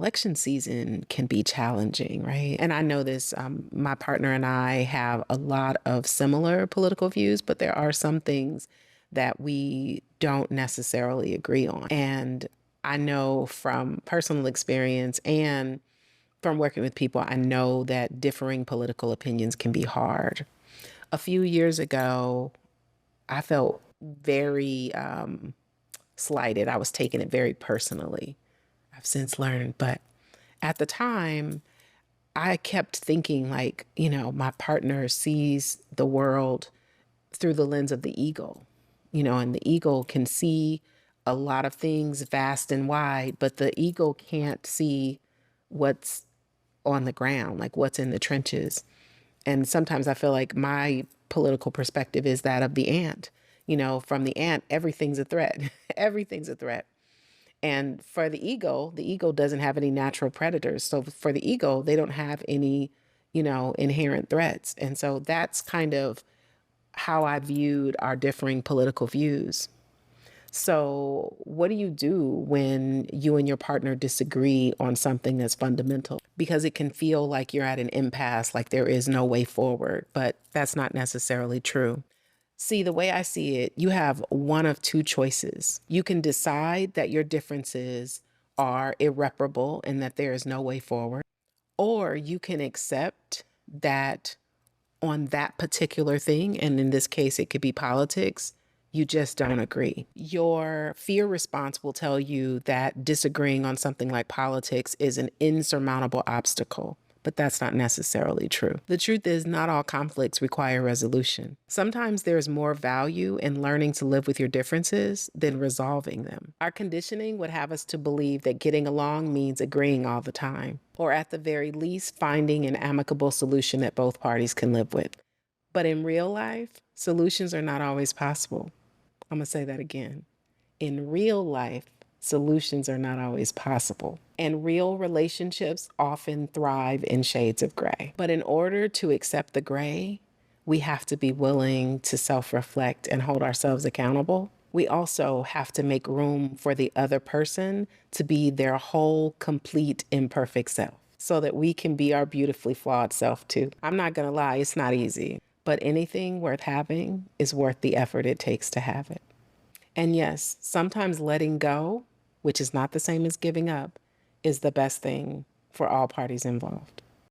election season can be challenging, right? And I know this, my partner and I have a lot of similar political views, but there are some things that we don't necessarily agree on. And I know from personal experience and from working with people, I know that differing political opinions can be hard. A few years ago, I felt very slighted. I was taking it very personally. I've since learned, but at the time, I kept thinking like, my partner sees the world through the lens of the eagle, and the eagle can see a lot of things vast and wide, but the eagle can't see what's on the ground, like what's in the trenches. And sometimes I feel like my political perspective is that of the ant. From the ant, everything's a threat. Everything's a threat. And for the eagle doesn't have any natural predators. So for the eagle, they don't have any, inherent threats. And so that's kind of how I viewed our differing political views. So what do you do when you and your partner disagree on something that's fundamental? Because it can feel like you're at an impasse, like there is no way forward, but that's not necessarily true. See, the way I see it, you have one of two choices. You can decide that your differences are irreparable and that there is no way forward, or you can accept that on that particular thing, and in this case, it could be politics, you just don't agree. Your fear response will tell you that disagreeing on something like politics is an insurmountable obstacle. But that's not necessarily true. The truth is, not all conflicts require resolution. Sometimes there's more value in learning to live with your differences than resolving them. Our conditioning would have us to believe that getting along means agreeing all the time, or at the very least, finding an amicable solution that both parties can live with. But in real life, solutions are not always possible. I'm gonna say that again. In real life, solutions are not always possible. And real relationships often thrive in shades of gray. But in order to accept the gray, we have to be willing to self-reflect and hold ourselves accountable. We also have to make room for the other person to be their whole, complete, imperfect self so that we can be our beautifully flawed self too. I'm not gonna lie, it's not easy, but anything worth having is worth the effort it takes to have it. And yes, sometimes letting go, which is not the same as giving up, is the best thing for all parties involved.